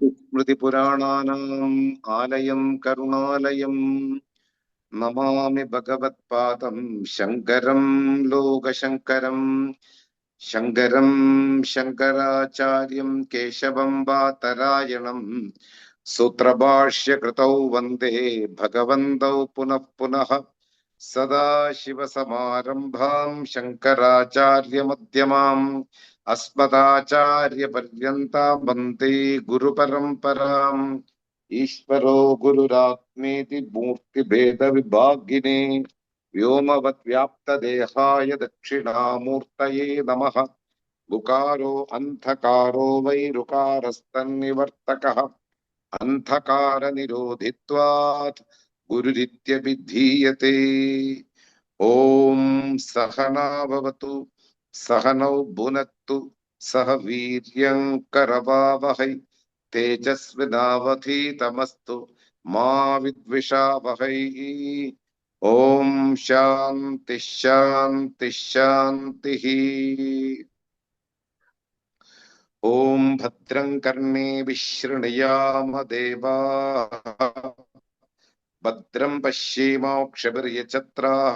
श्रुतिस्मृतिपुराणानाम् आलयं करुणालयं नमामि भगवत्पादं शङ्करं लोकशङ्करं शङ्करं शङ्कराचार्यं केशवं वातरायणं सूत्रभाष्यकृतौ वन्दे भगवन्तौ पुनः पुनः सदाशिवसमारम्भां शङ्कराचार्यमध्यमाम् अस्मदाचार्यपर्यन्तां वन्दे गुरुपरम्पराम् ईश्वरो गुरुरात्मेति मूर्तिभेदविभागिने व्योमवद्व्याप्तदेहाय दक्षिणामूर्तये नमः गुकारो अन्धकारो वैरुकारस्तन्निवर्तकः अन्धकारनिरोधित्वात् गुरुरित्यभिधीयते। ॐ सहना भवतु सहनौ भुनक्तु सह वीर्यं करवावहै तेजस्विनावधीतमस्तु मा विद्विषावहै। ॐ शान्ति शान्ति शान्तिः। ॐ भद्रं कर्णेभिः शृणुयाम देवाः भद्रं पश्येमाक्षभिर्यजत्राः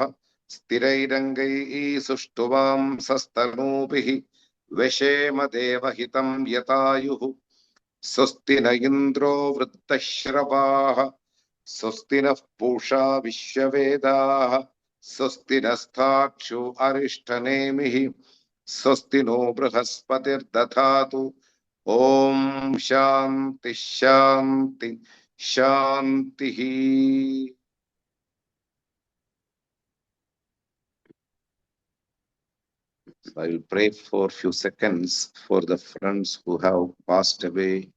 स्थिरैरङ्गैः सुष्ठुवांसस्तनूभिः व्यशेम देवहितं यतायुः स्वस्ति न इन्द्रो वृद्धश्रवाः स्वस्ति नः पूषा विश्ववेदाः स्वस्ति नस्ताक्षो अरिष्टनेमिः स्वस्ति नो बृहस्पतिर्दधातु। ॐ शान्ति शान्ति शान्तिः। I will pray for a few seconds for the friends who have passed away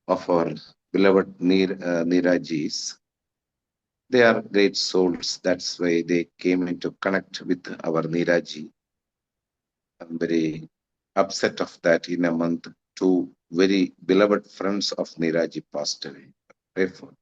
of our beloved Nirajis. They are great souls. That's why they came into connect with our Niraji. I'm very upset of that. In a month, two very beloved friends of Niraji passed away. Pray for.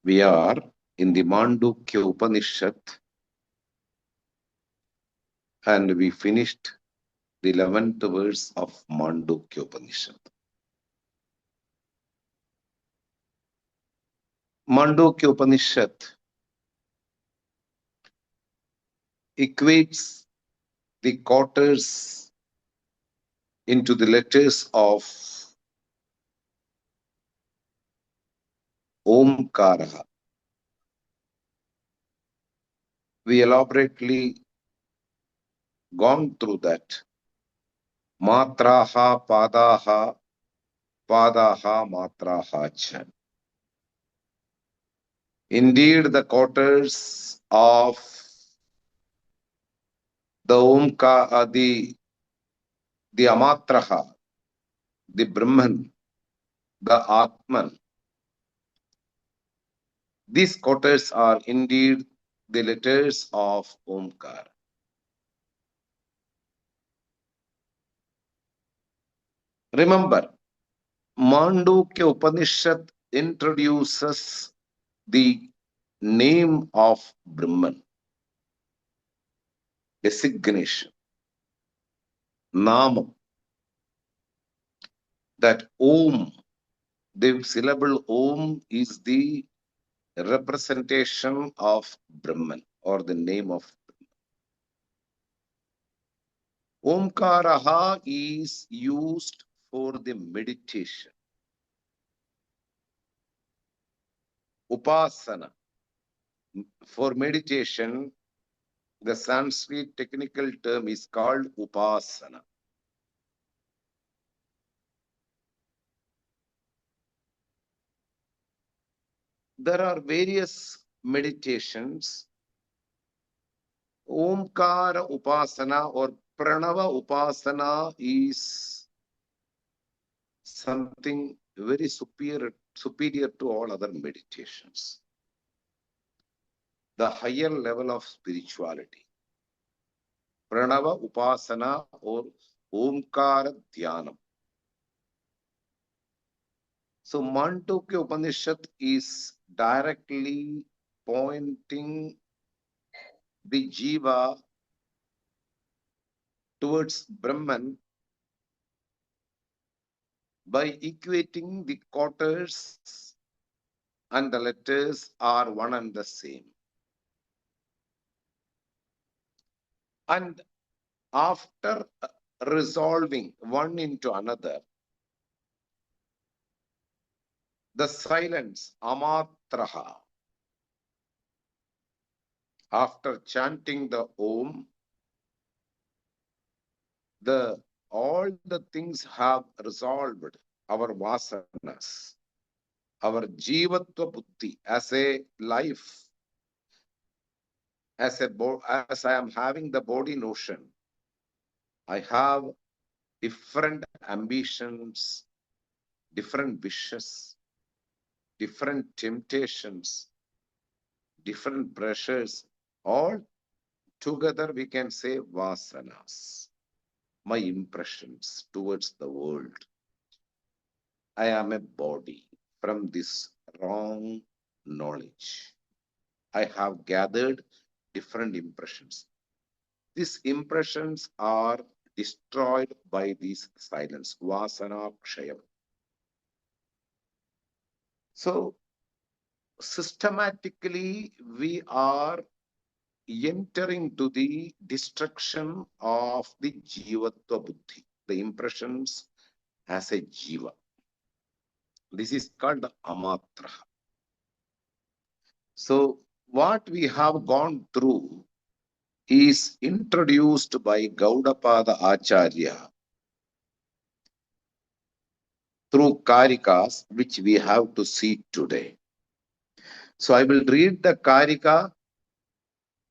We are in the Māṇḍūkya Upaniṣad, and we finished the 11th verse of Māṇḍūkya Upaniṣad. Māṇḍūkya Upaniṣad equates the quarters into the letters of Omkara. We elaborately gone through that. Matraha, padaha, padaha, matraha cha. Indeed, the quarters of the Omkara, the Amatraha, the Brahman, the Atman, these quarters are indeed the letters of Omkara. Remember, Māṇḍūkya Upaniṣad introduces the name of Brahman, designation, Namam, that Om, the syllable Om is the representation of Brahman or the name of Brahman. Omkaraha is used for the meditation. Upasana, for meditation, the Sanskrit technical term is called Upasana. There are various meditations. Omkara Upasana or Pranava Upasana is something very superior to all other meditations. The higher level of spirituality. Pranava Upasana or Omkara Dhyanam. So Māṇḍūkya Upaniṣad is directly pointing the jiva towards Brahman by equating the quarters and the letters are one and the same. And after resolving one into another, the silence, amatraha, after chanting the Om, all the things have resolved our vasanas, our jivatva buddhi as a life, as I am having the body notion. I have different ambitions, different wishes, different temptations, different pressures. All together we can say vasanas, my impressions towards the world. I am a body from this wrong knowledge. I have gathered different impressions. These impressions are destroyed by this silence, vasana kshayam. So, systematically, we are entering to the destruction of the jivatva buddhi, the impressions as a jiva. This is called amatra. So, what we have gone through is introduced by Gaudapada Acharya through kārikās, which we have to see today. So I will read the kārikā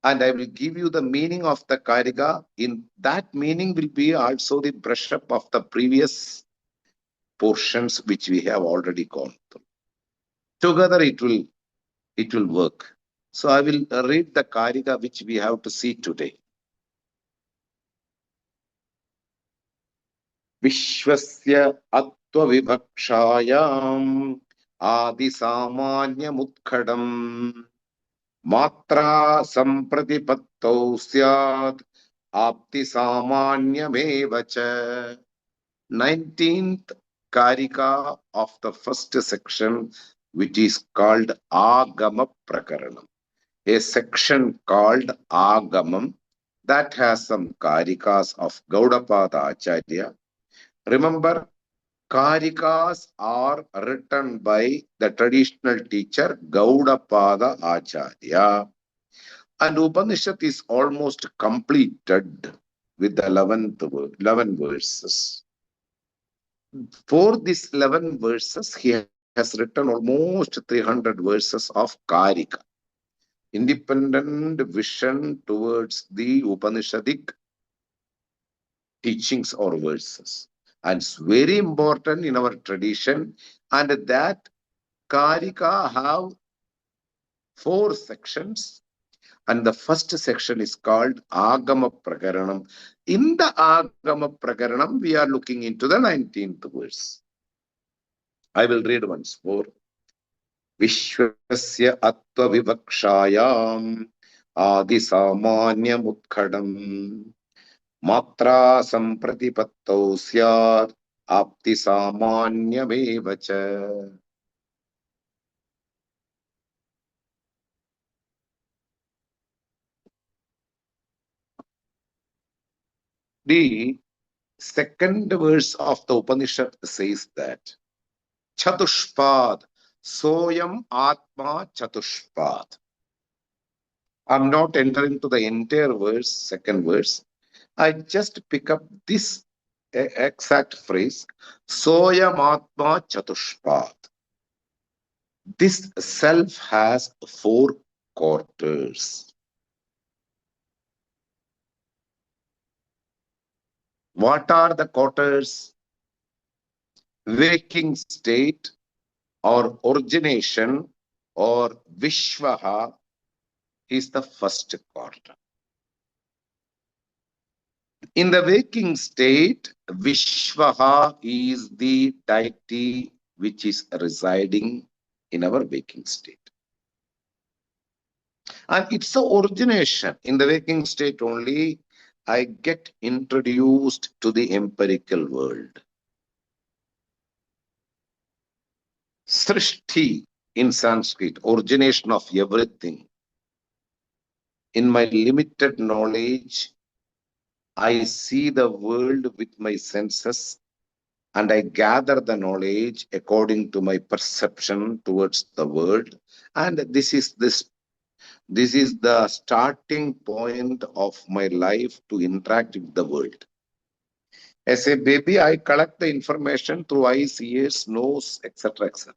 and I will give you the meaning of the kārikā. In that meaning will be also the brush up of the previous portions which we have already gone through. Together it will work. So I will read the kārikā which we have to see today. Vishwasya atva vivakshayam adi samanyamutkhadam matra sampratipattau syat apti samanyamevacha. 19th kārikā of the first section, which is called Agama Prakaranam. A section called Agamam that has some kārikās of Gaudapada Acharya. Remember, kārikās are written by the traditional teacher Gaudapada Acharya. And Upanishad is almost completed with the 11 verses. For these 11 verses, he has written almost 300 verses of kārikā, independent vision towards the Upanishadic teachings or verses. And it's very important in our tradition, and that kārikā have 4 sections, and the first section is called Agama Prakaranam. In the Agama Prakaranam, we are looking into the 19th verse. I will read once more. Vishwasya atva vivakshayam adi samanyamutkhadam matra sampratipattau syat apti samanyamevacha. The second verse of the Upanishad says that Chatushpad, Soyam Atma Chatushpad. I'm not entering to the entire verse, second verse. I just pick up this exact phrase, Soyam Atma Chatushpad. This self has 4 quarters. What are the quarters? Waking state or origination or Vishwaha is the first quarter. In the waking state, Vishwaha is the deity which is residing in our waking state. And it's the origination. In the waking state only, I get introduced to the empirical world. Srishti in Sanskrit, origination of everything. In my limited knowledge, I see the world with my senses and I gather the knowledge according to my perception towards the world. And this is the starting point of my life to interact with the world. As a baby, I collect the information through eyes, ears, nose, etc., etc.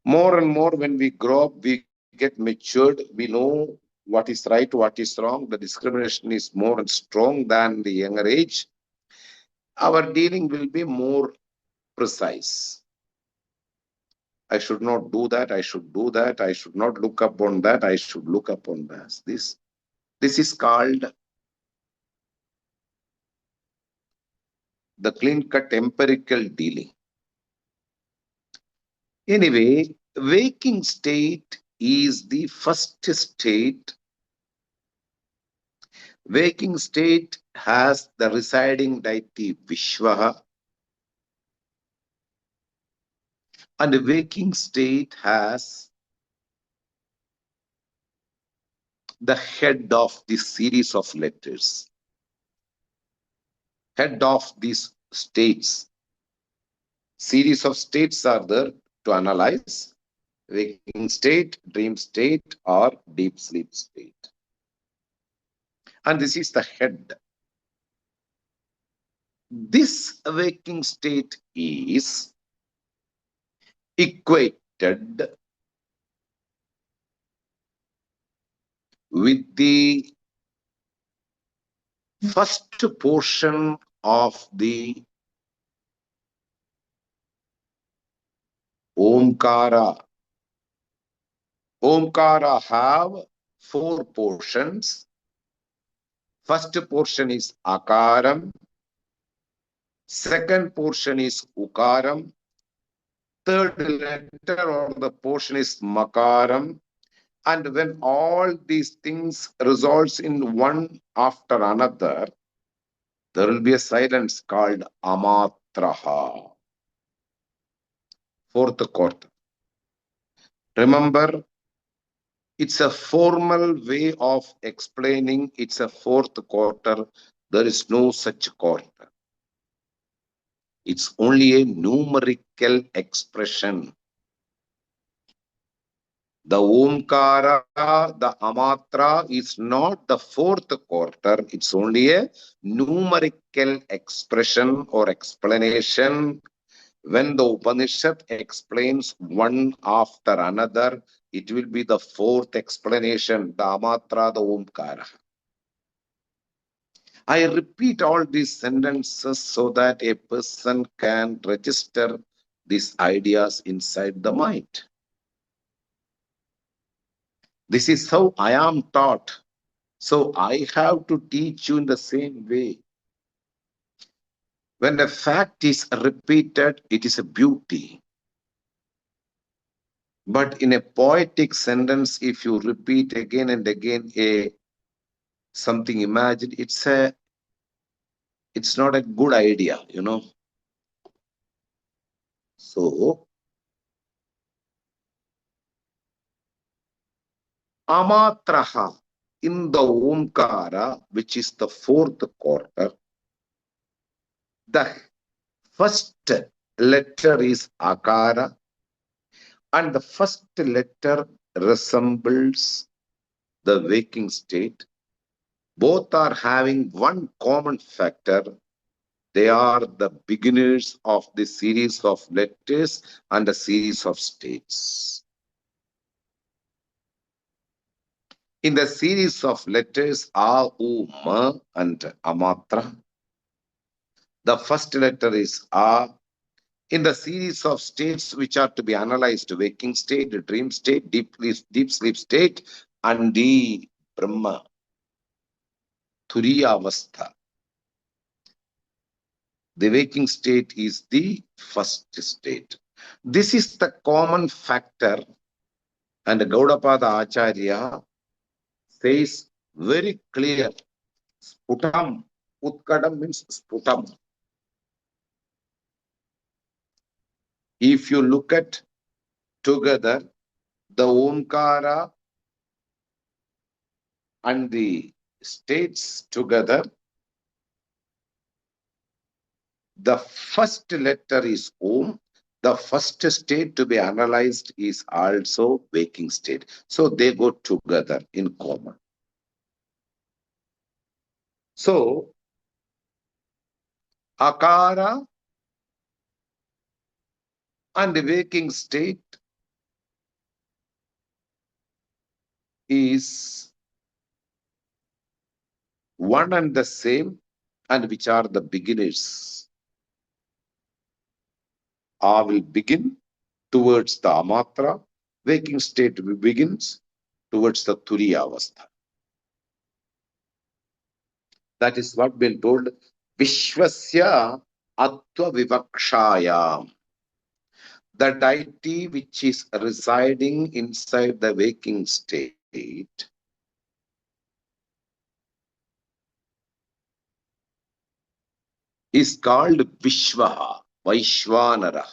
More and more, when we grow up, we get matured, we know what is right, what is wrong. The discrimination is more and strong than the younger age. Our dealing will be more precise. I should not do that, I should do that, I should not look upon that, I should look upon this. This is called the clean-cut empirical dealing. Anyway, waking state is the first state. Waking state has the residing deity Vishwaha, and the waking state has the head of this series of letters, head of these states. Series of states are there to analyze: waking state, dream state, or deep sleep state. And this is the head. This waking state is equated with the first portion of the Omkara. Omkara have 4 portions. First portion is Akaram. Second portion is Ukaram. Third letter or the portion is Makaram. And when all these things results in one after another, there will be a silence called Amatraha. 4th quarter. Remember, it's a formal way of explaining it's a 4th quarter. There is no such quarter. It's only a numerical expression. The Omkara, the Amatra is not the 4th quarter. It's only a numerical expression or explanation. When the Upanishad explains one after another, it will be the 4th explanation, the Amatra, the Omkara. I repeat all these sentences so that a person can register these ideas inside the mind. This is how I am taught. So I have to teach you in the same way. When a fact is repeated, it is a beauty. But in a poetic sentence, if you repeat again and again something imagined, it's not a good idea, you know. So, Amatraha in the Omkara, which is the 4th quarter, the first letter is Akara, and the first letter resembles the waking state. Both are having one common factor. They are the beginners of the series of letters and a series of states. In the series of letters A, U, Ma, and Amatra, the first letter is A. In the series of states which are to be analyzed, waking state, dream state, deep sleep state, and the Brahma, Turiya Avastha. The waking state is the first state. This is the common factor, and Gaudapada Acharya says very clear. Sputam. Utkadam means sputam. If you look at together, the Omkara and the states together, the first letter is Om. The first state to be analyzed is also waking state. So they go together in common. So Akara and the waking state is one and the same, and which are the beginners. A will begin towards the Amatra, waking state begins towards the Turiya Avastha. That is what been told, Vishwasya Atva Vivakshayam. The deity which is residing inside the waking state is called Vishwaha, Vaishwanara.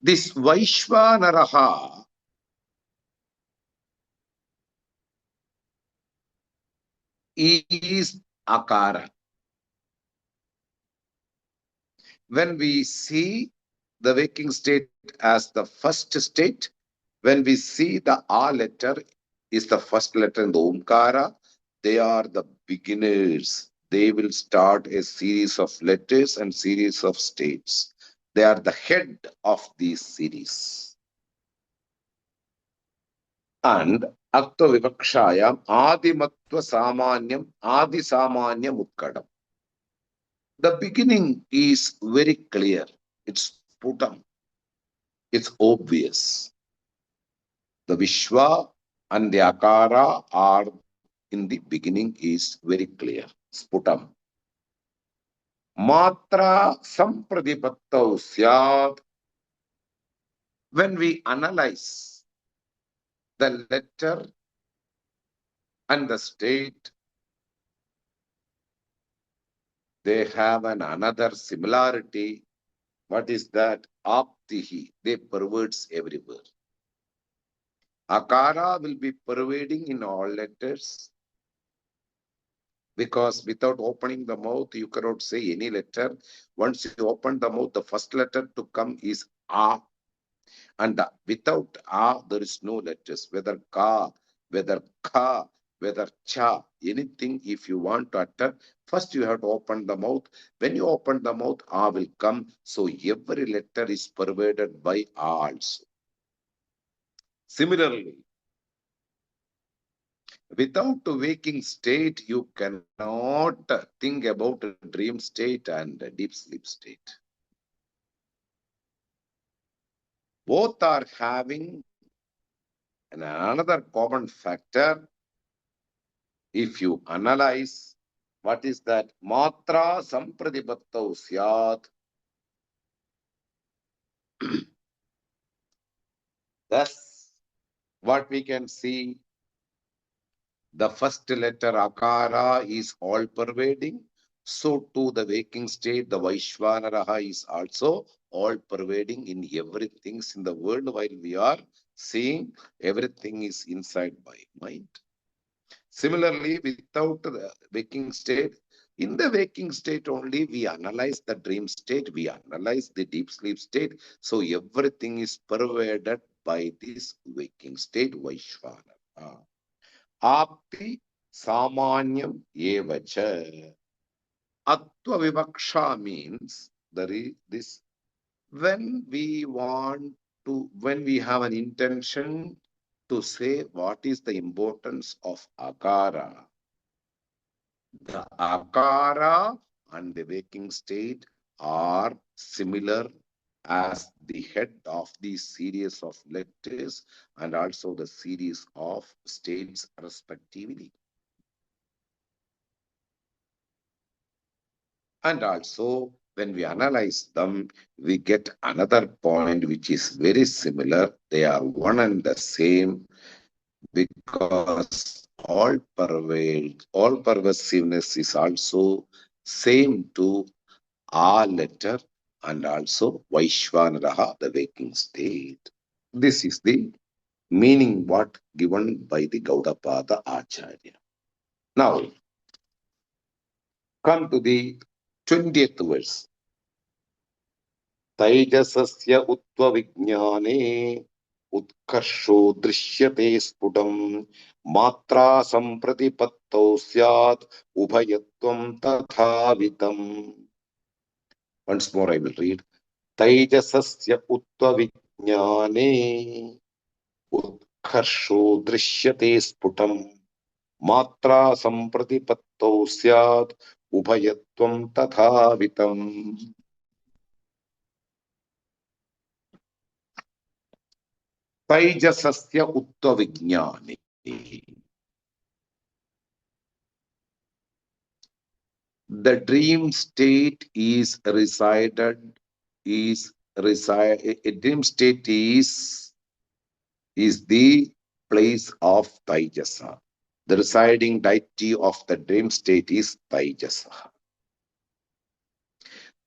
This Vaishwanaraha is Akara. When we see the waking state as the first state, when we see the A letter is the first letter in the Omkara, they are the beginners. They will start a series of letters and series of states. They are the head of these series. And Akta Vivakshayam Adimatva Samanyam Adi Samanyam Utkadam. The beginning is very clear. It's Putam. It's obvious. The Vishwa and the Akara are in the beginning is very clear. Sputam. Matra sampradipattau syat. When we analyze the letter and the state, they have another similarity. What is that? Aptihi. They perverts everywhere. Akara will be pervading in all letters, because without opening the mouth, you cannot say any letter. Once you open the mouth, the first letter to come is A. And without A, there is no letters, whether Ka, whether Kha, whether Cha, anything if you want to utter, first you have to open the mouth. When you open the mouth, A will come. So every letter is pervaded by A also. Similarly, without a waking state, you cannot think about a dream state and a deep sleep state. Both are having another common factor. If you analyze, what is that? Matra sampradipattau syat. Thus, what we can see, the first letter Akara is all pervading. So too the waking state, the Vaishwanaraha is also all pervading in everything in the world. While we are seeing, everything is inside my mind. Similarly, without the waking state, in the waking state only, we analyze the dream state, we analyze the deep sleep state. So everything is pervaded by this waking state, Vaishwanaraha. Apti Samanyam Evacha. Atva Vivaksha means there is this, when we want to, when we have an intention to say what is the importance of Akara, the Akara and the waking state are similar as the head of the series of letters and also the series of states respectively. And also, when we analyze them, we get another point which is very similar. They are one and the same because all pervasiveness is also same to A letter and also Vaishvanaraha, the waking state. This is the meaning what given by the Gaudapada Acharya. Now, come to the 20th verse. तैजसस्य उत्त्वविज्ञाने उत्कर्षो दृश्यते स्फुटम् मात्रा सम्प्रतिपत्तौ स्यात् उभयत्वं तथावितम्. Once more I will read. तैजसस्य उत्त्वविज्ञाने उत्कर्षो दृश्यते स्फुटम् मात्रा सम्प्रतिपत्तौ स्यात् उभयत्वं तथावितम्. तैजसस्य उत्त्वविज्ञाने. The dream state a dream state is the place of Taijasa. The residing deity of the dream state is Taijasa.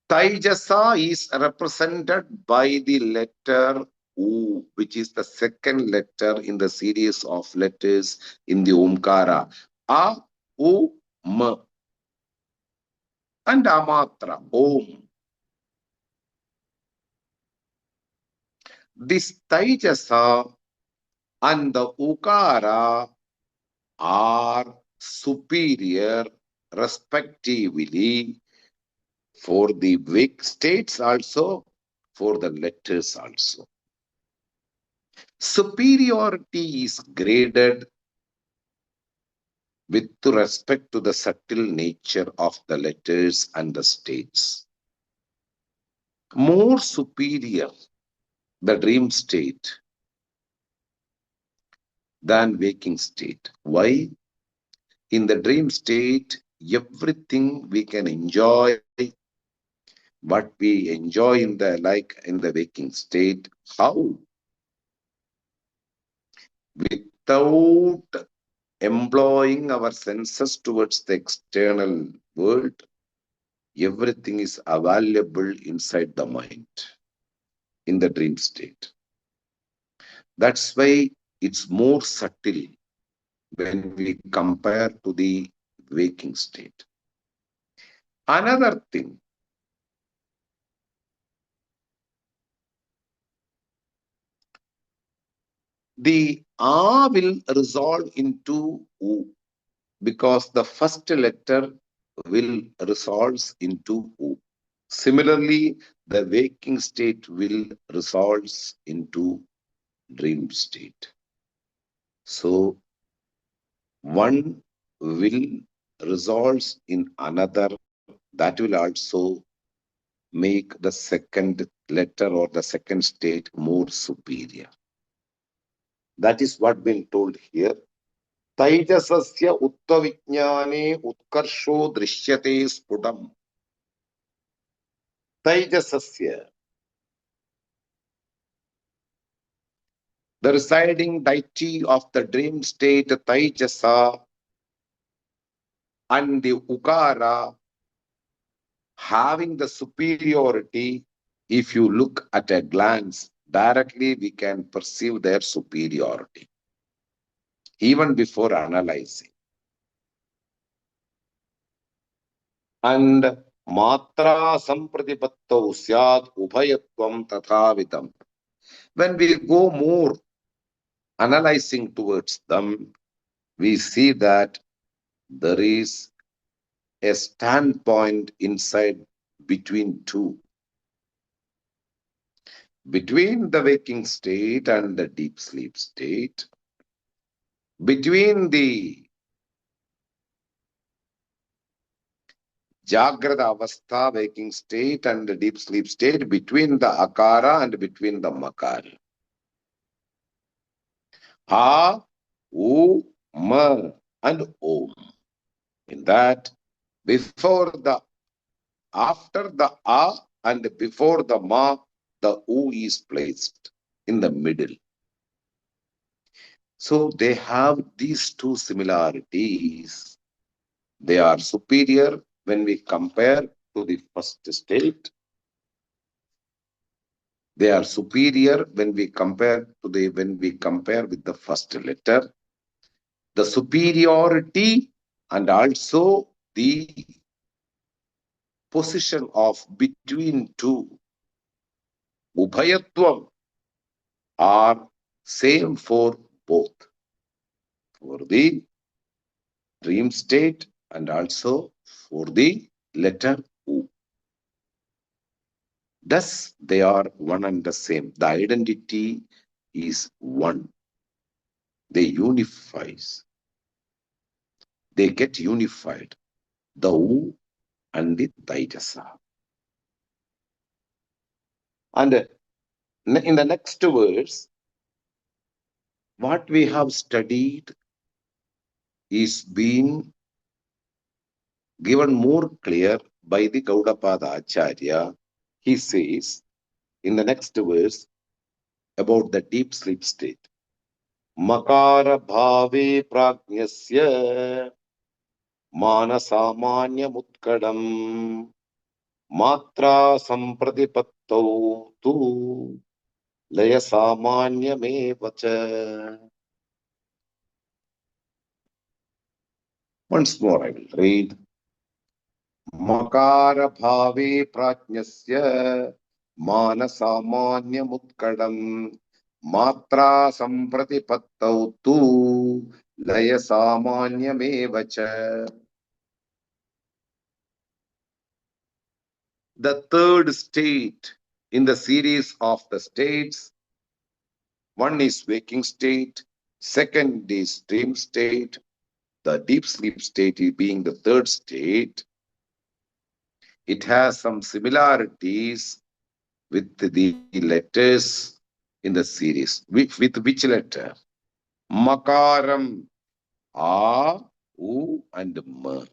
Taijasa is represented by the letter U, which is the second letter in the series of letters in the Omkara. A, U, M. And Amatra, Om. This Taijasa and the Ukara are superior respectively for the wake states also, for the letters also. Superiority is graded with respect to the subtle nature of the letters and the states. More superior the dream state than waking state. Why? In the dream state, everything we can enjoy, what we enjoy in the waking state. How? Without employing our senses towards the external world, everything is available inside the mind in the dream state. That's why it's more subtle when we compare to the waking state. Another thing, the A will resolve into U because the first letter will resolve into U. Similarly, the waking state will resolve into dream state. So, one will resolve in another, that will also make the second letter or the second state more superior. That is what been told here. Taijasasya uttavijnane utkarsho drishyate sputam. Taijasasya, the residing deity of the dream state Taijasa and the Ukara having the superiority. If you look at a glance, directly we can perceive their superiority, even before analyzing. And matra sampratipattau syat ubhayatvam tathavitam. When we go more analyzing towards them, we see that there is a standpoint inside between two. Between the waking state and the deep sleep state, between the Jagrata Avastha waking state and the deep sleep state, between the Akara and between the Makara. Ha, U, Ma, and Om. In that, before the after the A and before the Ma, the U is placed in the middle. So they have these two similarities. They are superior when we compare to the first state. They are superior when we compare with the first letter. The superiority and also the position of between two, Ubhayatvam, are same for both, for the dream state and also for the letter U. Thus, they are one and the same. The identity is one. They unifies. They get unified. The U and the Taijasa. And in the next verse, what we have studied is being given more clear by the Gaudapada Acharya. He says in the next verse about the deep sleep state. Makara bhave prajnasya manasamanya mutkadam matra sampratipattau tu laya samanyame. Once more I will read. Makara bhave prajnasya manasamanya mutkadam matra sampratipattau tu laya samanyamevacha. The third state in the series of the states, one is waking state, second is dream state, the deep sleep state being the third state. It has some similarities with the letters in the series. With which letter? Makaram, A, U, and M.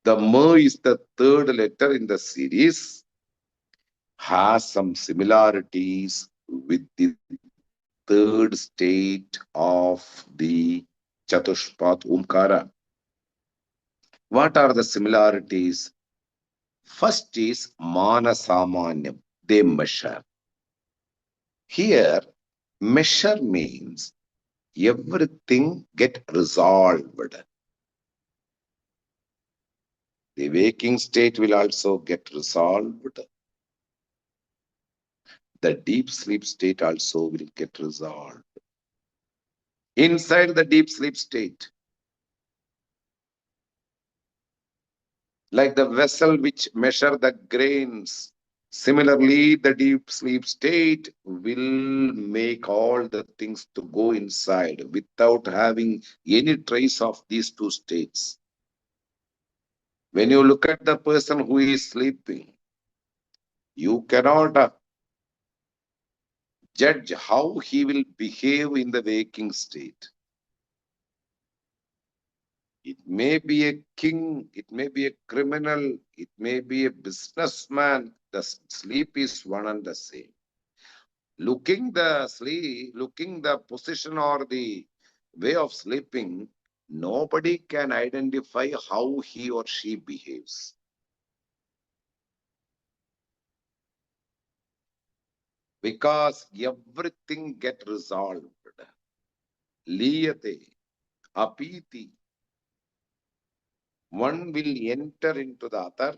The M is the third letter in the series, has some similarities with the third state of the Chatushpat Omkara. What are the similarities? First is Manasamanyam. They measure. Here, measure means everything get resolved. The waking state will also get resolved. The deep sleep state also will get resolved. Inside the deep sleep state, like the vessel which measure the grains, similarly, the deep sleep state will make all the things to go inside without having any trace of these two states. When you look at the person who is sleeping, you cannot judge how he will behave in the waking state. It may be a king, it may be a criminal, it may be a businessman. The sleep is one and the same. Looking the position or the way of sleeping, nobody can identify how he or she behaves. Because everything get resolved. Liyate, apiti. One will enter into the other,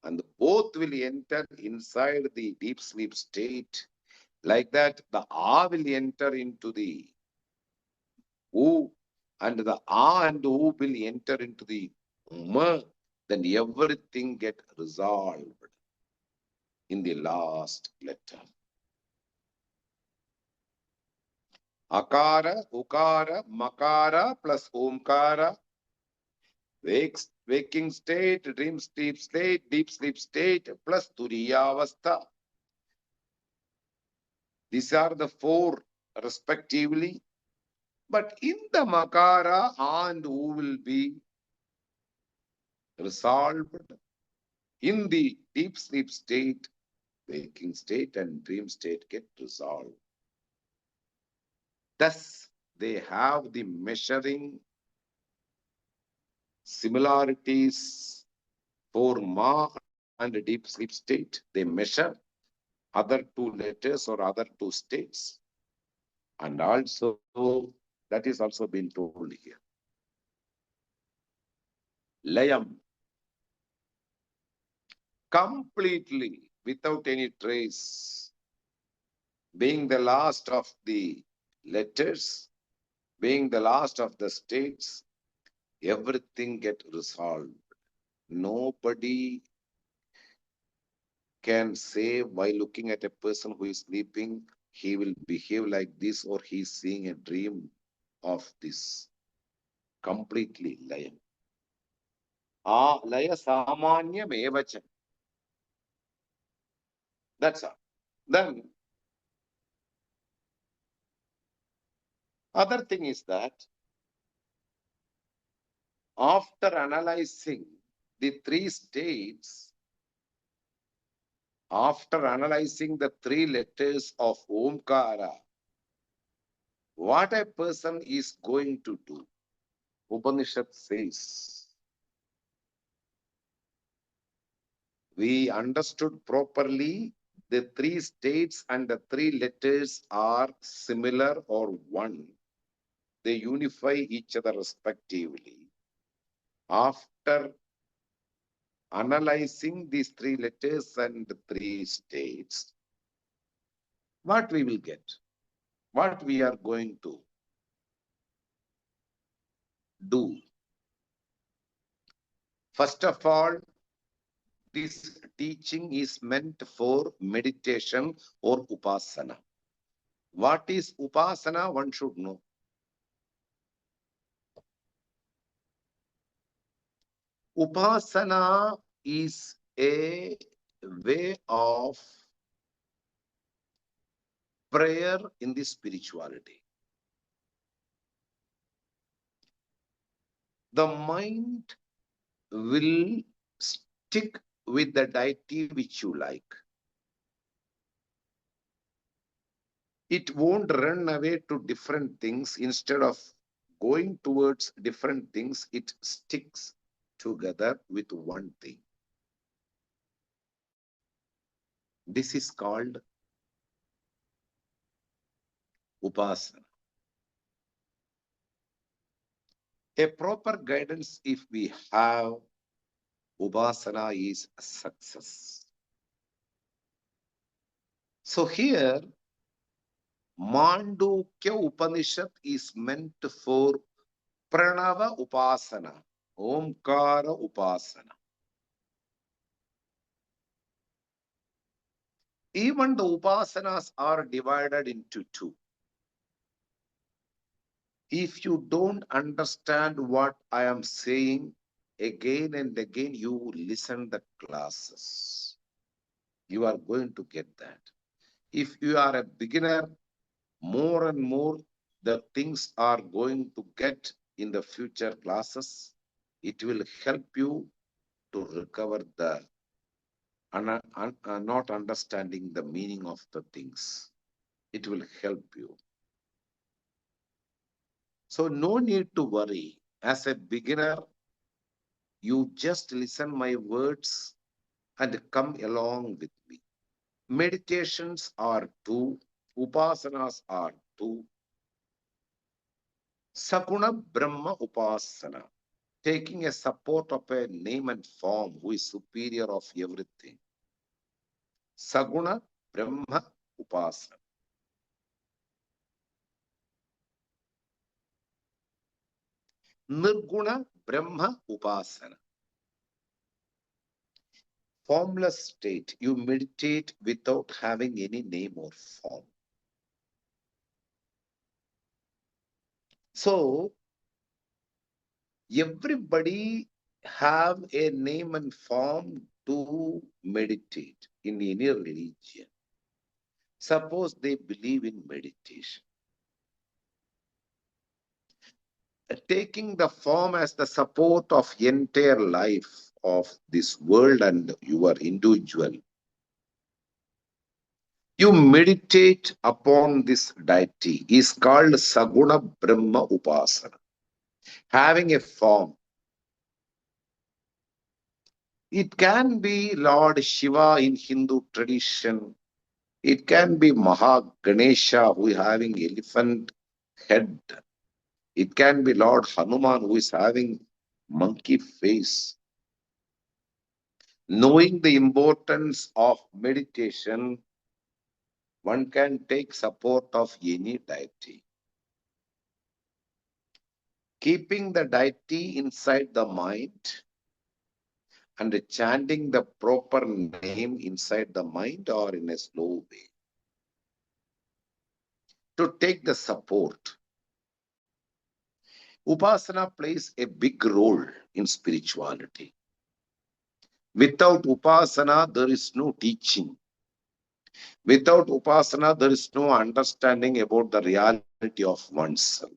and both will enter inside the deep sleep state. Like that, the A will enter into the U, and the A and U will enter into the M. Then everything get resolved in the last letter. Akara, Ukara, Makara plus Omkara. Waking state, dream sleep state, deep sleep state plus Turiyavastha. These are the four respectively. But in the Makara, A and U will be resolved In the deep sleep state, waking state and dream state get resolved. Thus, they have the measuring similarities for Ma and deep sleep state. They measure other two letters or other two states. And also, that is also been told here. Layam, completely without any trace, being the last of the letters, being the last of the states, everything get resolved. Nobody can say by looking at a person who is sleeping, he will behave like this or he is seeing a dream of this. Completely layam. Laya samanyam evacha. That's all. Then, other thing is that after analyzing the three states, after analyzing the three letters of Omkara, what a person is going to do? Upanishad says, we understood properly the three states and the three letters are similar or one. They unify each other respectively. After analyzing these three letters and three states, what we will get? What we are going to do? First of all, this teaching is meant for meditation or upasana. What is upasana? One should know. Upasana is a way of prayer in the spirituality. The mind will stick with the deity which you like. It won't run away to different things. Instead of going towards different things, it sticks together with one thing. This is called upasana. A proper guidance, if we have, upasana is success. So here, Māṇḍūkya Upaniṣad is meant for Pranava Upasana, Omkara Upasana. Even the upasanas are divided into two. If you don't understand what I am saying, again and again you listen the classes. You are going to get that. If you are a beginner, more and more the things are going to get in the future classes. It will help you to recover the not understanding the meaning of the things. It will help you. So no need to worry. As a beginner, you just listen my words and come along with me. Meditations are two, upasanas are two. Saguna Brahma Upasana, taking a support of a name and form who is superior of everything. Saguna Brahma Upasana. Nirguna Brahma Upasana. Formless state. You meditate without having any name or form. So, everybody have a name and form to meditate in any religion. Suppose they believe in meditation. Taking the form as the support of entire life, of this world and you are individual, you meditate upon this deity is called Saguna Brahma Upasana. Having a form. It can be Lord Shiva in Hindu tradition. It can be Maha Ganesha who is having elephant head. It can be Lord Hanuman who is having monkey face. Knowing the importance of meditation, one can take support of any deity. Keeping the deity inside the mind and chanting the proper name inside the mind or in a slow way. To take the support. Upasana plays a big role in spirituality. Without Upasana, there is no teaching. Without Upasana, there is no understanding about the reality of oneself.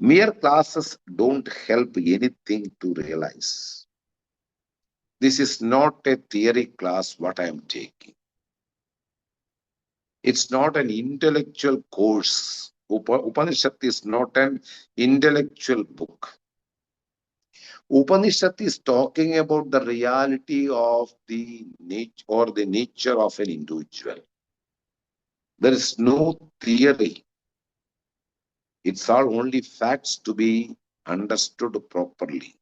Mere classes don't help anything to realize. This is not a theory class, what I am taking. It's not an intellectual course. Upanishad is not an intellectual book. Upanishad is talking about the reality of the nature or the nature of an individual. There is no theory. It's all only facts to be understood properly.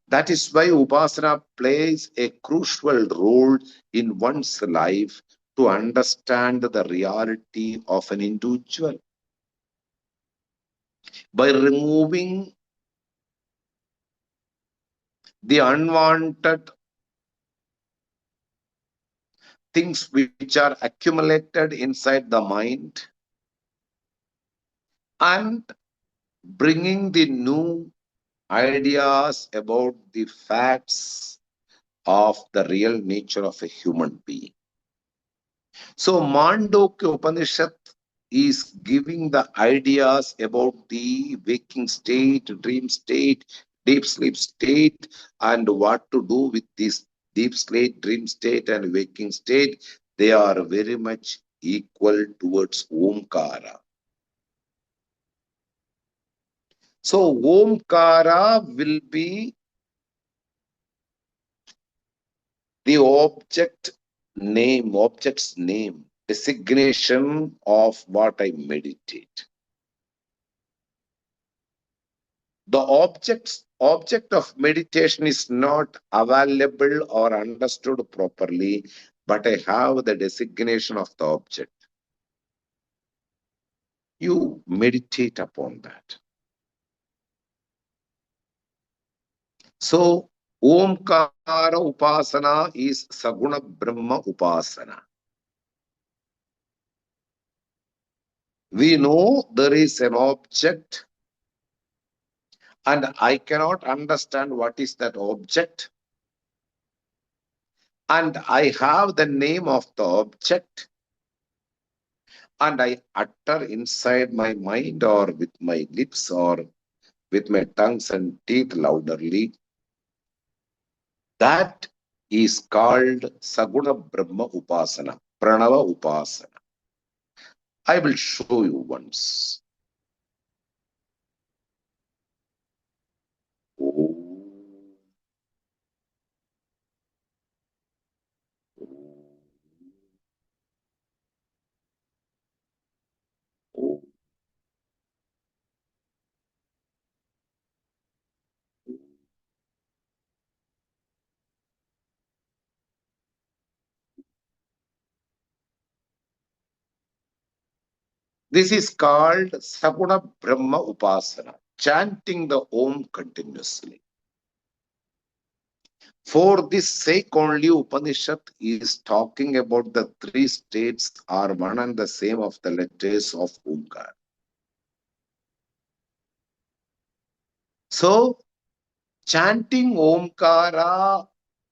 That is why Upasana plays a crucial role in one's life to understand the reality of an individual. By removing the unwanted things which are accumulated inside the mind and bringing the new ideas about the facts of the real nature of a human being. So Māṇḍūkya Upanishad is giving the ideas about the waking state, dream state, deep sleep state, and what to do with this deep sleep, dream state, and waking state. They are very much equal towards Omkara. So Omkara will be the object's name, designation of what I meditate. The object of meditation is not available or understood properly, but I have the designation of the object. You meditate upon that. So, Omkara Upasana is Saguna Brahma Upasana. We know there is an object and I cannot understand what is that object. And I have the name of the object and I utter inside my mind or with my lips or with my tongues and teeth louderly. That is called Saguna Brahma Upasana, Pranava Upasana. I will show you once. This is called Saguna Brahma Upasana, chanting the Om continuously. For this sake only Upanishad is talking about the three states are one and the same of the letters of Omkar. So, chanting Omkara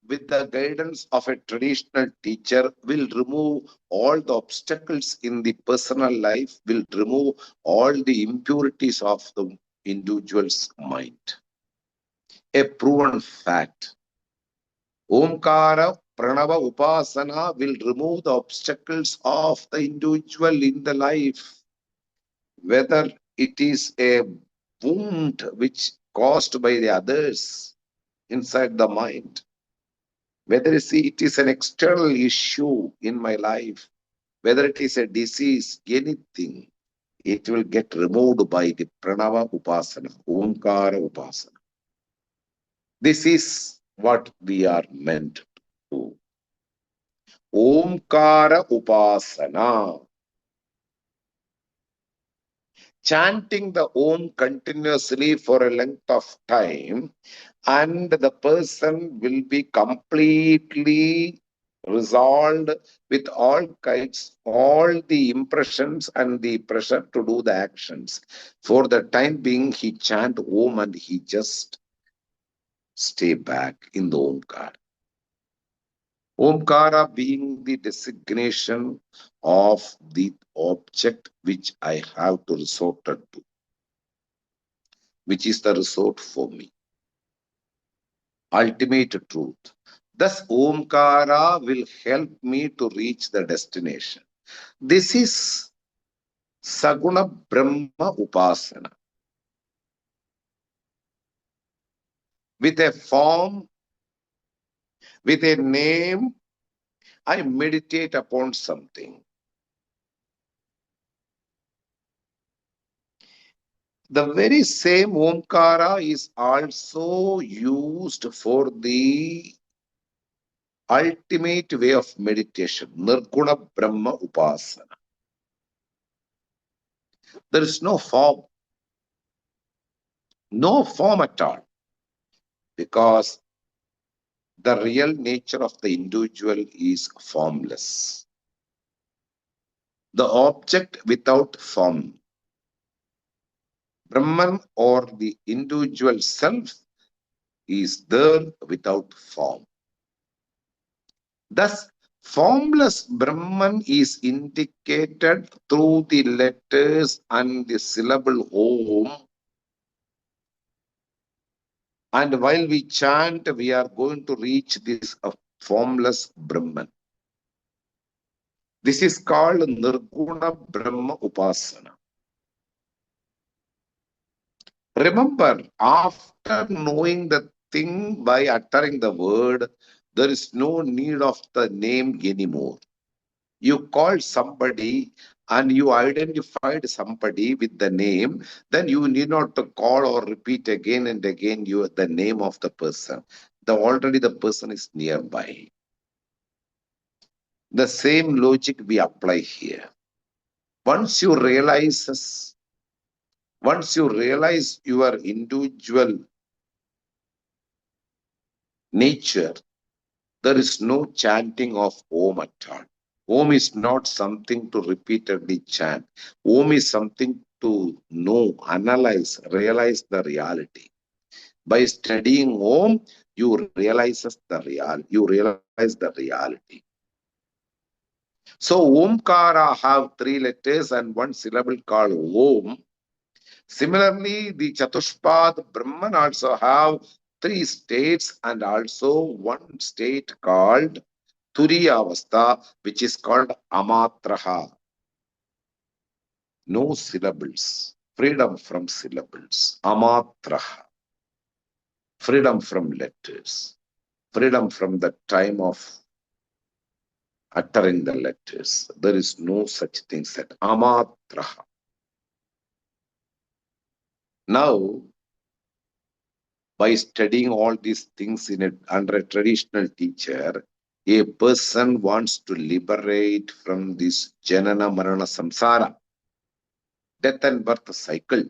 with the guidance of a traditional teacher will remove all the obstacles in the personal life, will remove all the impurities of the individual's mind. a proven fact. Omkara Pranava Upasana will remove the obstacles of the individual in the life, whether it is a wound which caused by the others inside the mind, whether it is an external issue in my life, whether it is a disease, anything, it will get removed by the Pranava Upasana, Omkara Upasana. This is what we are meant to do. Omkara Upasana. Chanting the Om continuously for a length of time, and the person will be completely resolved with all the impressions and the pressure to do the actions. For the time being, he chant Om and he just stay back in the Omkara. Omkara being the designation of the object which I have to resort to, which is the resort for me. Ultimate truth. Thus, Omkara will help me to reach the destination. This is Saguna Brahma Upasana. With a form, with a name, I meditate upon something. The very same Omkara is also used for the ultimate way of meditation, Nirguna Brahma Upasana. There is no form at all, because the real nature of the individual is formless. The object without form, Brahman or the individual self, is there without form. Thus, formless Brahman is indicated through the letters and the syllable Om. And while we chant, we are going to reach this formless Brahman. This is called Nirguna Brahma Upasana. Remember, after knowing the thing by uttering the word, there is no need of the name anymore. You called somebody and you identified somebody with the name, then you need not to call or repeat again and again the name of the person. Already the person is nearby. The same logic we apply here. Once you realize your individual nature, there is no chanting of Om at all. Om is not something to repeatedly chant. Om is something to know, analyze, realize the reality. By studying Om, you realize the reality. So Omkara have 3 letters and 1 syllable called Om. Similarly, the Chatushpad Brahman also have 3 states and also 1 state called Turiyavastha, which is called Amatraha. No syllables. Freedom from syllables. Amatraha. Freedom from letters. Freedom from the time of uttering the letters. There is no such thing as Amatraha. Now, by studying all these things under a traditional teacher, a person wants to liberate from this Janana Marana Samsara, death and birth cycle.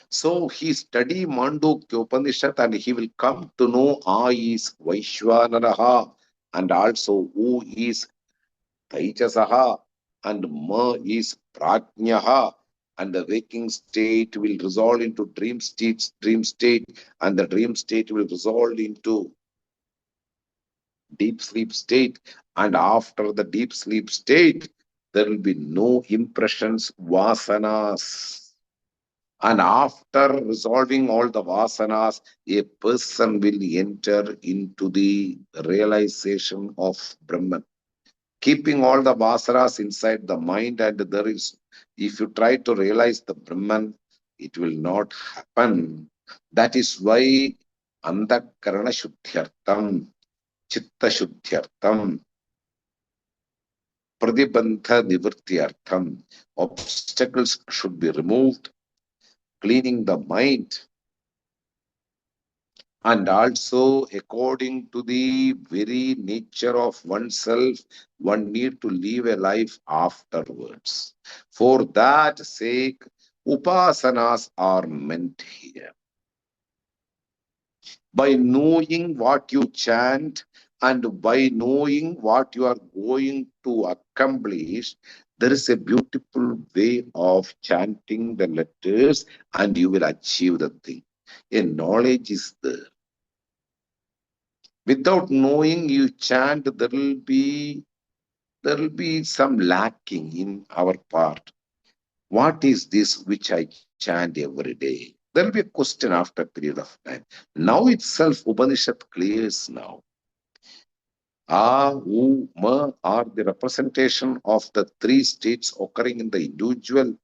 So he study Māṇḍūkya Upaniṣad and he will come to know is Vaishvanaraha and also who is Taijasaha and Ma is Prajnaha, and the waking state will resolve into dream state, and the dream state will resolve into deep sleep state, and after the deep sleep state, there will be no impressions, vasanas. And after resolving all the vasanas, a person will enter into the realization of Brahman. Keeping all the vasanas inside the mind, and there is, if you try to realize the Brahman, it will not happen. That is why Antakarana Shuddhyartam, Chitta Shuddhyartam, Pradibandha Nivrityartham, obstacles should be removed, cleaning the mind, and also according to the very nature of oneself, one need to live a life afterwards. For that sake, upasanas are meant here. By knowing what you chant and by knowing what you are going to accomplish, there is a beautiful way of chanting the letters and you will achieve the thing. A knowledge is there. Without knowing you chant, there will be some lacking in our part. What is this which I chant every day? There will be a question after a period of time. Now itself Upanishad clears now. A, U, Ma are the representation of the three states occurring in the individual,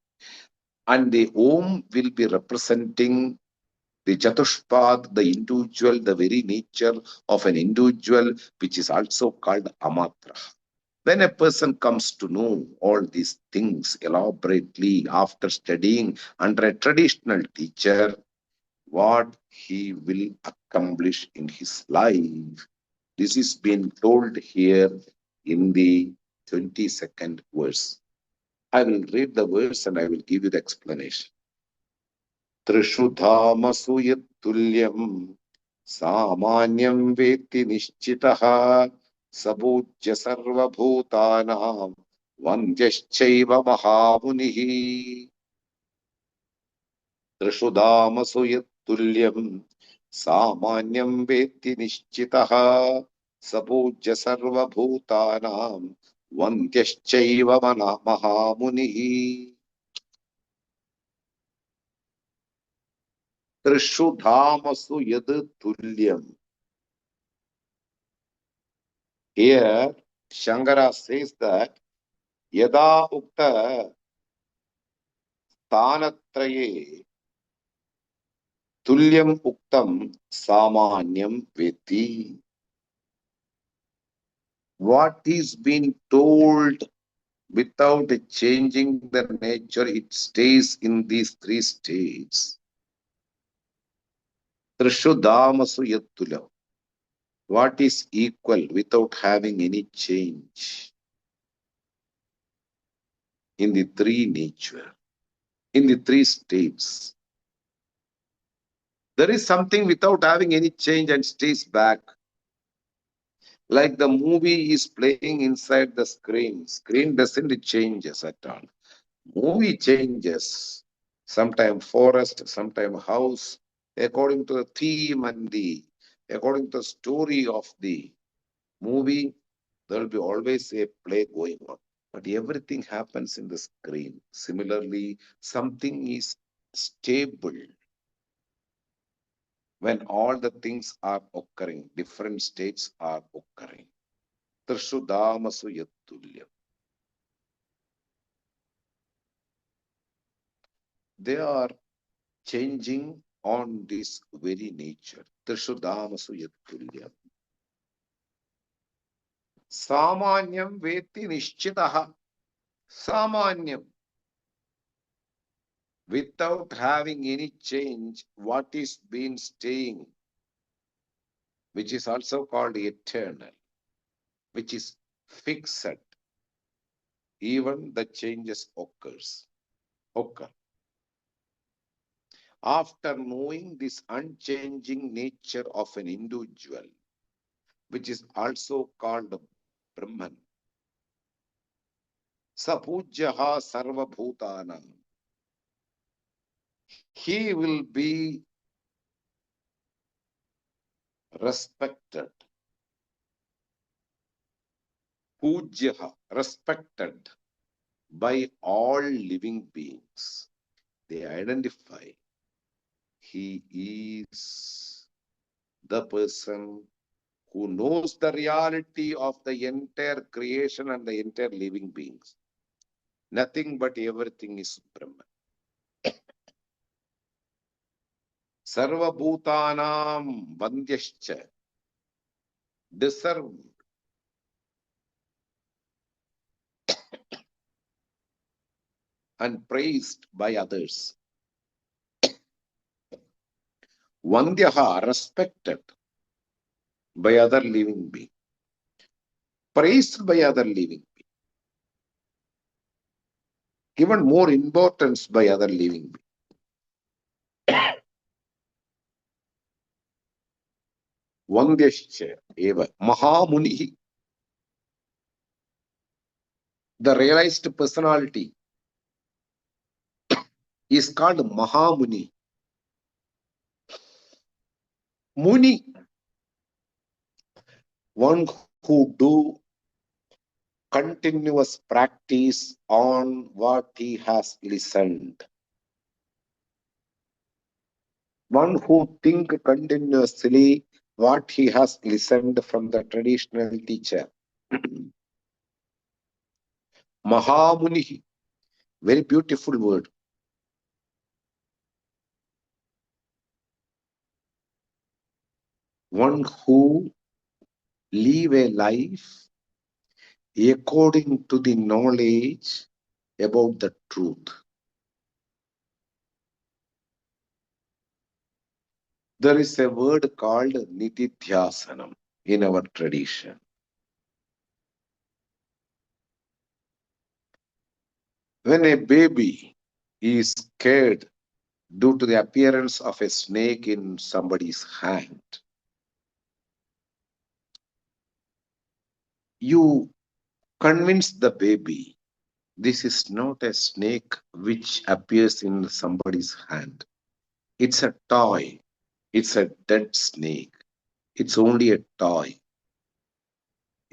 and the Om will be representing the Chatushpad, the individual, the very nature of an individual, which is also called Amatra. When a person comes to know all these things elaborately after studying under a traditional teacher, what he will accomplish in his life. This is being told here in the 22nd verse. I will read the verse and I will give you the explanation. Trishu dhamasu yat tulyam samanyam veti nishchitaha sabujya sarva bhutanam vandyashchaiva mahamunihi. Trishu dhamasu yat tulyam samanyam veti nishchitaha sabujya sarva bhutanam vandyashchaiva mahamunihi. Trishu dhamasu yad tulyam. Here, Shankara says that yada ukta stanatraye tulyam uktam samanyam veti. What is being told without changing the nature, it stays in these three states. Trishu dhamasu yad tulyam. What is equal without having any change in the three nature, in the three states? There is something without having any change and stays back. Like the movie is playing inside the screen. Screen doesn't changes at all. Movie changes. Sometime forest, sometime house, according to the theme and according to the story of the movie, there will be always a play going on. But everything happens in the screen. Similarly, something is stable when all the things are occurring, different states are occurring. Trishudamasu yattulyam. They are changing on this very nature. Trishudamasu yattulyam. Samanyam veti nishchitaha. Samanyam. Without having any change, what is being staying, which is also called eternal, which is fixed, even the changes occur. After knowing this unchanging nature of an individual, which is also called Brahman, Sapujyaha Sarva Bhutanam, he will be respected. Pujyaha, respected by all living beings. they identify he is the person who knows the reality of the entire creation and the entire living beings. Nothing but everything is Brahman. Sarva bhutanam vandyascha, deserved and praised by others. Vandyaha, respected by other living beings, praised by other living beings, given more importance by other living beings. Vandyascha eva Mahamuni, the realized personality, is called Mahamuni. Muni, one who do continuous practice on what he has listened. One who think continuously what he has listened from the traditional teacher. Mahamuni, very beautiful word. One who live a life according to the knowledge about the truth. There is a word called Nitidhyasanam in our tradition. When a baby is scared due to the appearance of a snake in somebody's hand, you convince the baby this is not a snake which appears in somebody's hand. It's a toy. It's a dead snake. It's only a toy.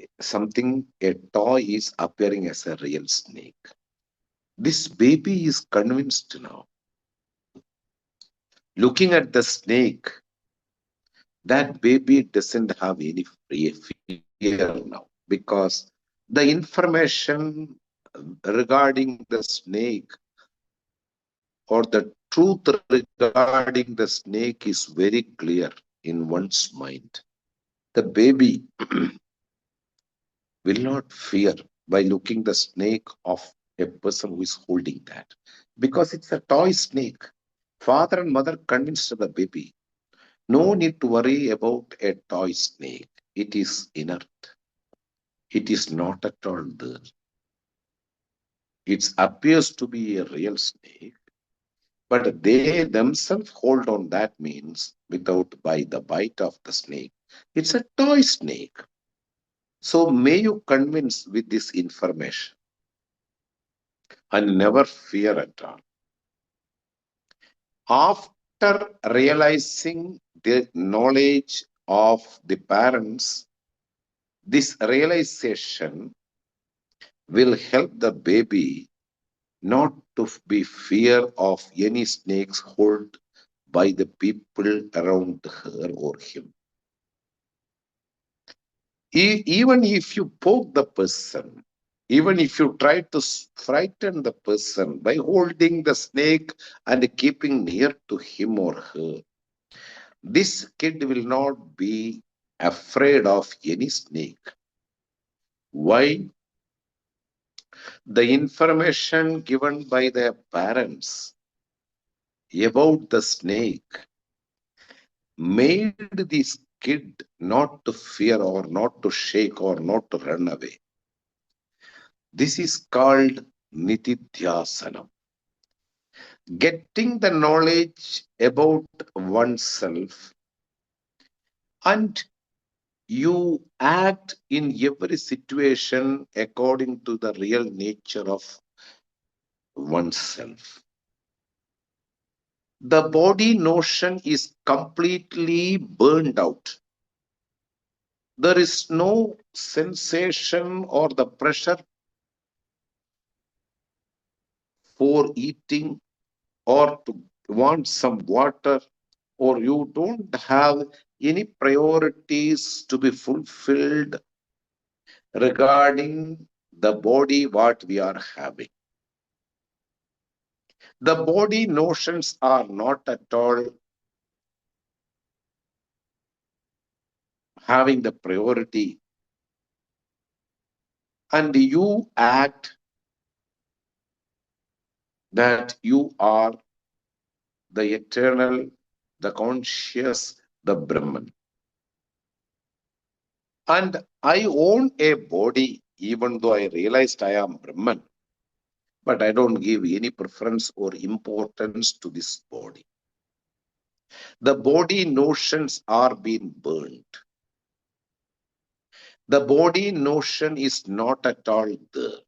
A toy is appearing as a real snake. This baby is convinced now. Looking at the snake, that baby doesn't have any fear now, because the information regarding the snake or the truth regarding the snake is very clear in one's mind. The baby will not fear by looking the snake of a person who is holding that, because it's a toy snake. Father and mother convinced the baby, no need to worry about a toy snake. It is inert. It is not at all there. It appears to be a real snake, but they themselves hold on. That means without by the bite of the snake. It's a toy snake. So may you convince with this information and never fear at all. After realizing the knowledge of the parents, this realization will help the baby not to be fear of any snakes hold by the people around her or him. Even if you poke the person, even if you try to frighten the person by holding the snake and keeping near to him or her, this kid will not be afraid of any snake. Why? The information given by their parents about the snake made this kid not to fear or not to shake or not to run away. This is called Nitidhyasanam. Getting the knowledge about oneself, and you act in every situation according to the real nature of oneself. The body notion is completely burned out. There is no sensation or the pressure for eating or to want some water, or you don't have any priorities to be fulfilled regarding the body what we are having. The body notions are not at all having the priority, and you act that you are the eternal, the conscious, the Brahman. And I own a body, even though I realized I am Brahman, but I don't give any preference or importance to this body. The body notions are being burnt. The body notion is not at all there.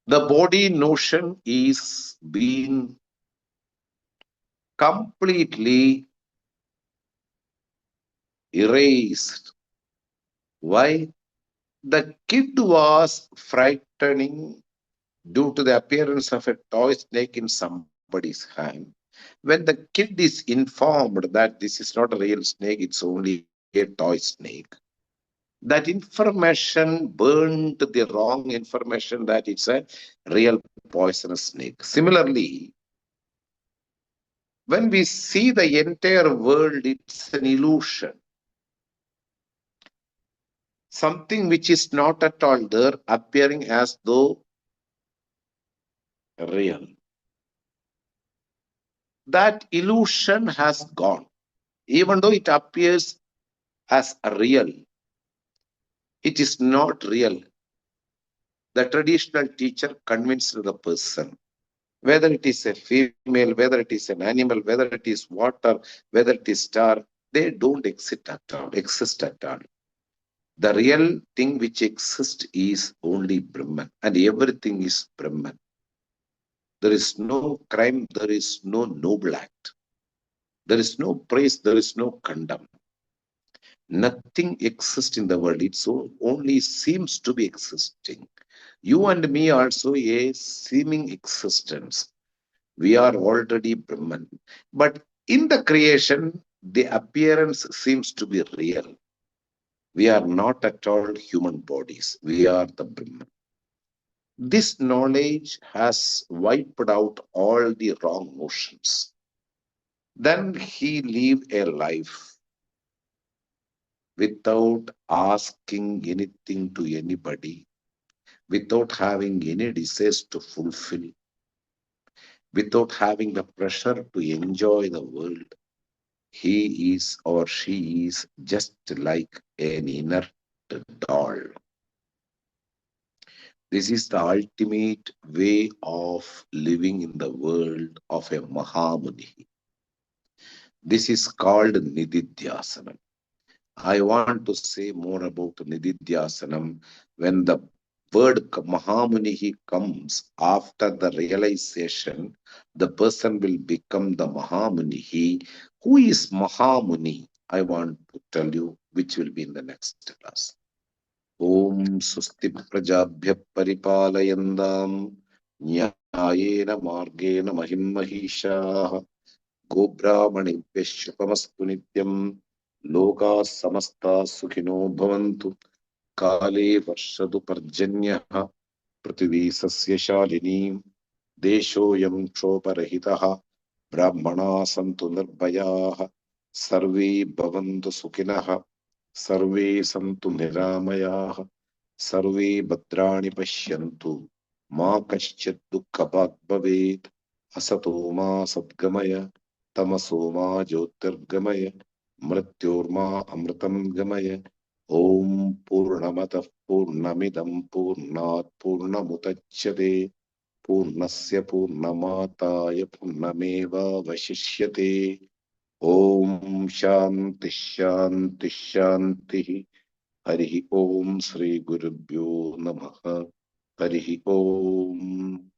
The body notion is being completely erased. Why? The kid was frightening due to the appearance of a toy snake in somebody's hand. When the kid is informed that this is not a real snake, it's only a toy snake, that information burned the wrong information that it's a real poisonous snake. Similarly, when we see the entire world, it's an illusion. Something which is not at all there, appearing as though real. That illusion has gone. Even though it appears as real, it is not real. The traditional teacher convinced the person, whether it is a female, whether it is an animal, whether it is water, whether it is star, they don't exist at all. The real thing which exists is only Brahman, and everything is Brahman. There is no crime, there is no noble act. There is no praise, there is no condemn. Nothing exists in the world. It only seems to be existing. You and me also a seeming existence. We are already Brahman. But in the creation, the appearance seems to be real. We are not at all human bodies. We are the Brahman. This knowledge has wiped out all the wrong notions. Then he lived a life without asking anything to anybody, without having any desires to fulfill, without having the pressure to enjoy the world. He is or she is just like an inert doll. This is the ultimate way of living in the world of a Mahamuni. This is called Nididhyasanam. I want to say more about Nididhyasanam when the word Mahamuni comes after the realization, the person will become the Mahamuni. Who is Mahamuni? I want to tell you, which will be in the next class. Om Susti Prajabhya Paripalayantam Nyayena Margena Mahim Mahisha Gobrahmanibhya Shubhamastu Nityam Loka Samasta Sukhino Bhavantu Kale Varshadu Parjanyah Prithvi Sasya Shalini Deshoyam Kshoparahitaha Brahmana Santu Nirbhayaha Sarve Bhavantu Sukhinaha Sarve Santu Niramayaha Sarve Bhadrani Pashyantu Ma Kaschit Dukkhapat Bhavet Asato Ma Sadgamaya Tamaso Ma Jyotirgamaya Mrityorma Amritam Gamaya Om Purnamatav Purnamidam Purnat Purnamutachyate Purnasya Purnamataya Purnameva Vashishyate Om Shanti Shanti Shanti Harihi Om Sri Gurubhyo Namaha Harihi Om